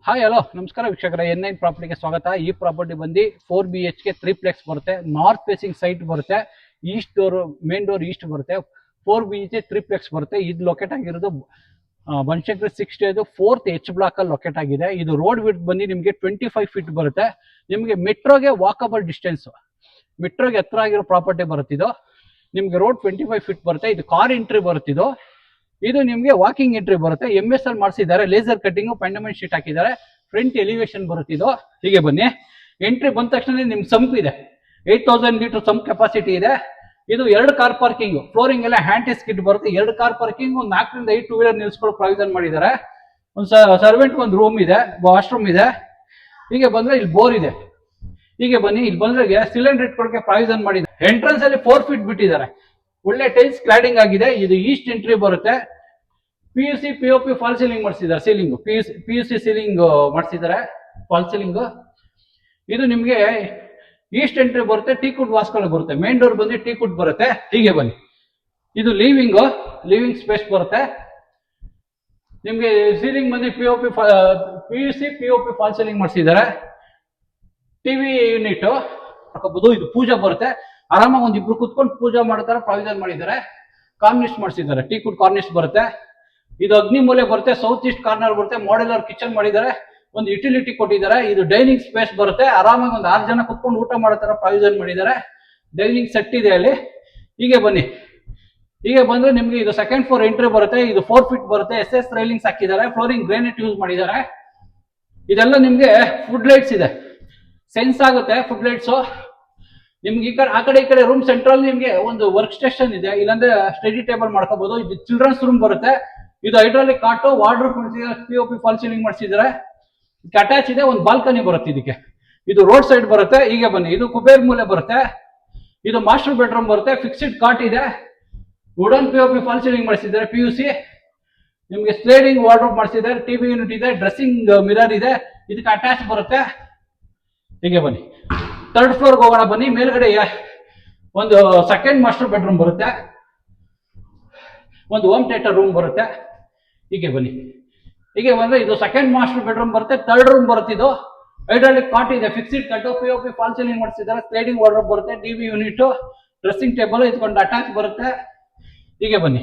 Hi hello ನಮಸ್ಕಾರ ವೀಕ್ಷಕರ N9 ಪ್ರಾಪರ್ಟಿಗೆ ಸ್ವಾಗತ. ಈ ಪ್ರಾಪರ್ಟಿ ಬಂದು 4 BHK 3 ಪ್ಲೆಕ್ಸ್ ಬರುತ್ತೆ. ನಾರ್ತ್ ಫೇಸಿಂಗ್ ಸೈಟ್ ಬರುತ್ತೆ. East door main door East ಬರುತ್ತೆ. 4 BHK 3 ಪ್ಲೆಕ್ಸ್ ಬರುತ್ತೆ. ಇದು ಲೊಕೇಟ್ ಆಗಿರೋದು ಬನಶಂಕರಿ 60 ಅದು 4th H ಬ್ಲಾಕ್ ಅಲ್ಲಿ ಲೊಕೇಟ್ ಆಗಿದೆ. ಇದು ರೋಡ್ ವಿಡ್ತ್ ಬಂದು ನಿಮಗೆ 25 ಫೀಟ್ ಬರುತ್ತೆ. ನಿಮಗೆ ಮೆಟ್ರೋಗೆ ವಾಕಬಲ್ ಡಿಸ್ಟೆನ್ಸ್, ಮೆಟ್ರೋಗೆ ಹತ್ರ ಆಗಿರೋ ಪ್ರಾಪರ್ಟಿ ಬರುತ್ತೆ. ಇದು ನಿಮಗೆ ರೋಡ್ 25 ಫೀಟ್ ಬರುತ್ತೆ. ಇದು ಕಾರ್ ಎಂಟ್ರಿ ಬರುತ್ತಿದ್ದು. ಇದು ನಿಮಗೆ ವಾಕಿಂಗ್ ಎಂಟ್ರಿ ಬರುತ್ತೆ. MS ಅಲ್ಲಿ ಮಾಡಿಸಿದ್ದಾರೆ. ಲೇಸರ್ ಕಟ್ಟಿಂಗ್ ಪೆಂಡಮೆಂಟ್ ಶೀಟ್ ಹಾಕಿದ್ದಾರೆ. ಫ್ರಂಟ್ ಎಲಿವೇಶನ್ ಬರುತ್ತಿದ್ದು. ಹೀಗೆ ಬನ್ನಿ. ಎಂಟ್ರಿ ಬಂದ ತಕ್ಷಣ ನಿಮ್ಗೆ ಸಂಪ್ ಇದೆ. 8000 ಲೀಟರ್ ಸಂಪ್ ಕೆಪಾಸಿಟಿ ಇದೆ. ಇದು 2 ಕಾರ್ ಪಾರ್ಕಿಂಗ್, ಫ್ಲೋರಿಂಗ್ ಎಲ್ಲ ಹ್ಯಾಂಡ್ ಸ್ಕಿಡ್ ಬರುತ್ತೆ. 2 ಕಾರ್ ಪಾರ್ಕಿಂಗ್, 4 ರಿಂದ 5 ಟೂ ವೀಲರ್ ನಿಲ್ಸ್ಕೊಳ್ಳೋ ಪ್ರಾವಿಷನ್ ಮಾಡಿದ್ದಾರೆ. ಒಂದು ಸರ್ವೆಂಟ್ ಒಂದು ರೂಮ್ ಇದೆ, ವಾಶ್ರೂಮ್ ಇದೆ. ಹೀಗೆ ಬಂದ್ರೆ ಇಲ್ಲಿ ಬೋರ್ ಇದೆ. ಹೀಗೆ ಬನ್ನಿ, ಇಲ್ಲಿ ಬಂದ್ರೆ ಸಿಲಿಂಡರ್ ಇಟ್ಕೊಳ್ಳೋಕೆ ಪ್ರಾವಿಷನ್ ಮಾಡಿದ್ದಾರೆ. ಎಂಟ್ರೆನ್ಸ್ ಅಲ್ಲಿ 4 ಫೀಟ್ ಬಿಟ್ಟಿದ್ದಾರೆ. ಒಳ್ಳೆ ಟೈಲ್ಸ್ ಕ್ಲಾಡಿಂಗ್ ಆಗಿದೆ. ಇದು ಈಸ್ಟ್ ಎಂಟ್ರಿ ಬರುತ್ತೆ. PUC POP ಫಾಲ್ ಸೀಲಿಂಗ್ ಮಾಡಿಸಿದ್ದಾರೆ. ಸೀಲಿಂಗ್ PUC ಸೀಲಿಂಗ್ ಮಾಡಿಸಿದ್ದಾರೆ, ಫಾಲ್ ಸೀಲಿಂಗ್. ಇದು ನಿಮ್ಗೆ ಈಸ್ಟ್ ಎಂಟ್ರಿ ಬರುತ್ತೆ. ಟೀಕುಡ್ ವಾಸ್ಕಲ್ ಬರುತ್ತೆ. ಮೇನ್ ಡೋರ್ ಬಂದು ಟೀಕುಡ್ ಬರುತ್ತೆ. ಹೀಗೆ ಬನ್ನಿ, ಇದು ಲಿವಿಂಗ್ ಸ್ಪೇಸ್ ಬರುತ್ತೆ. ನಿಮ್ಗೆ ಸೀಲಿಂಗ್ ಬಂದು PUC POP ಫಾಲ್ ಸೀಲಿಂಗ್ ಮಾಡಿಸಿದ್ದಾರೆ. ಟಿವಿ ಯೂನಿಟ್ ಹಾಕಬಹುದು. ಇದು ಪೂಜಾ ಬರುತ್ತೆ. ಆರಾಮಾಗಿ ಒಂದು ಇಬ್ರು ಕುತ್ಕೊಂಡು ಪೂಜಾ ಮಾಡ್ತಾರೆ, ಪ್ರಾವಿಷನ್ ಮಾಡಿದ್ದಾರೆ. ಕಾರ್ನಿಶ್ ಮಾಡಿಸಿದ್ದಾರೆ. ಟೀಕುಡ್ ಕಾರ್ನಿಶ್ ಬರುತ್ತೆ. ಇದು ಅಗ್ನಿ ಮೂಲೆ ಬರುತ್ತೆ. ಸೌತ್ ಈಸ್ಟ್ ಕಾರ್ನರ್ ಬರುತ್ತೆ. ಮಾಡ್ಯುಲರ್ ಕಿಚನ್ ಮಾಡಿದ್ದಾರೆ. ಒಂದು ಯುಟಿಲಿಟಿ ಕೊಟ್ಟಿದ್ದಾರೆ. ಇದು ಡೈನಿಂಗ್ ಸ್ಪೇಸ್ ಬರುತ್ತೆ. ಆರಾಮಾಗಿ ಒಂದು 6 ಜನ ಕುತ್ಕೊಂಡು ಊಟ ಮಾಡೋ ಪ್ರಾವಿಷನ್ ಮಾಡಿದ್ದಾರೆ. ಡೈನಿಂಗ್ ಸೆಟ್ ಇದೆ ಅಲ್ಲಿ. ಹೀಗೆ ಬನ್ನಿ, ಹೀಗೆ ಬಂದ್ರೆ ನಿಮ್ಗೆ ಇದು ಸೆಕೆಂಡ್ ಫ್ಲೋರ್ ಎಂಟ್ರಿ ಬರುತ್ತೆ. ಇದು 4 ಫೀಟ್ ಬರುತ್ತೆ. SS ರೈಲಿಂಗ್ಸ್ ಹಾಕಿದ್ದಾರೆ. ಫ್ಲೋರಿಂಗ್ ಗ್ರಾನೈಟ್ ಯೂಸ್ ಮಾಡಿದ್ದಾರೆ. ಇದೆಲ್ಲ ನಿಮ್ಗೆ ಫುಡ್ ಲೈಟ್ಸ್ ಇದೆ, ಸೆನ್ಸ್ ಆಗುತ್ತೆ ಫುಡ್ ಲೈಟ್ಸ್. ನಿಮ್ಗೆ ಆ ಕಡೆ ಈ ಕಡೆ ರೂಮ್ ಸೆಂಟ್ರಲ್ ನಿಮ್ಗೆ ಒಂದು ವರ್ಕ್ ಸ್ಟೇಷನ್ ಇದೆ, ಇಲ್ಲಾಂದ್ರೆ ಸ್ಟಡಿ ಟೇಬಲ್ ಮಾಡ್ಕೋಬಹುದು. ಇದು ಚಿಲ್ಡ್ರನ್ಸ್ ರೂಮ್ ಬರುತ್ತೆ. ಇದು ಹೈಡ್ರಾಲಿಕ್ ಕಾಟು, ವಾರ್ಡ್ರೋಬ್ ಮಾಡಿಸಿದ್ದಾರೆ. POP ಫಾಲ್ ಸೀಲಿಂಗ್ ಮಾಡಿಸಿದ್ದಾರೆ. ಅಟ್ಯಾಚ್ ಇದೆ. ಒಂದು ಬಾಲ್ಕನಿ ಬರುತ್ತೆ ಇದಕ್ಕೆ. ಇದು ರೋಡ್ ಸೈಡ್ ಬರುತ್ತೆ. ಹೀಗೆ ಬನ್ನಿ, ಇದು ಕುಬೇರ್ ಮೂಲೆ ಬರುತ್ತೆ. ಇದು ಮಾಸ್ಟರ್ ಬೆಡ್ರೂಮ್ ಬರುತ್ತೆ. ಫಿಕ್ಸ್ಡ್ ಕಾಟ್ ಇದೆ. ವುಡನ್ POP ಫಾಲ್ ಸೀಲಿಂಗ್ ಮಾಡಿಸಿದ್ದಾರೆ. PUC ನಿಮ್ಗೆ ಸ್ಲೈಡಿಂಗ್ ವಾರ್ಡ್ರೋಬ್ ಮಾಡಿಸಿದ್ದಾರೆ. ಟಿವಿ ಯೂನಿಟ್ ಇದೆ. ಡ್ರೆಸ್ಸಿಂಗ್ ಮಿರರ್ ಇದೆ. ಇದಕ್ಕೆ ಅಟ್ಯಾಚ್ ಬರುತ್ತೆ. ಹೀಗೆ ಬನ್ನಿ, 3rd ಫ್ಲೋರ್ಗೆ ಹೋಗೋಣ ಬನ್ನಿ. ಮೇಲ್ಗಡೆ ಒಂದು ಸೆಕೆಂಡ್ ಮಾಸ್ಟರ್ ಬೆಡ್ರೂಮ್ ಬರುತ್ತೆ. ಒಂದು ಹೋಮ್ ಥಿಯೇಟರ್ ರೂಮ್ ಬರುತ್ತೆ. ಹೀಗೆ ಬನ್ನಿ, ಹೀಗೆ ಬಂದ್ರೆ ಇದು ಸೆಕೆಂಡ್ ಮಾಸ್ಟರ್ ಬೆಡ್ರೂಮ್ ಬರುತ್ತೆ. 3rd ರೂಮ್ ಬರುತ್ತೆ. ಇದು ಹೈಡ್ರಾಲಿಕ್ ಕಾಟ್ ಇದೆ, fixed cut, POP fall ceiling ಮಾಡಿಸಿದ್ದಾರೆ. ಸ್ಲೈಡಿಂಗ್ ವಾರ್ಡ್ರೋಬ್ ಬರುತ್ತೆ. ಟಿವಿ ಯೂನಿಟ್, ಡ್ರೆಸ್ಸಿಂಗ್ ಟೇಬಲ್ ಇದಕ್ಕೊಂದು ಅಟ್ಯಾಚ್ ಬರುತ್ತೆ. ಹೀಗೆ ಬನ್ನಿ,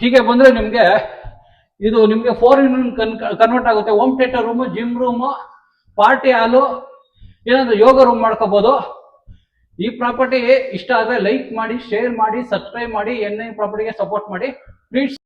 ಹೀಗೆ ಬಂದ್ರೆ ನಿಮ್ಗೆ ಇದು ನಿಮ್ಗೆ 4 ಕನ್ವರ್ಟ್ ಆಗುತ್ತೆ. Home theatre room, gym room, party ಹಾಲು, ಏನಾದ್ರು ಯೋಗ ರೂಮ್ ಮಾಡ್ಕೋಬಹುದು. ಈ ಪ್ರಾಪರ್ಟಿ ಇಷ್ಟ ಆದ್ರೆ ಲೈಕ್ ಮಾಡಿ, ಶೇರ್ ಮಾಡಿ, ಸಬ್ಸ್ಕ್ರೈಬ್ ಮಾಡಿ. N9 ಪ್ರಾಪರ್ಟಿಗೆ ಸಪೋರ್ಟ್ ಮಾಡಿ ಪ್ಲೀಸ್.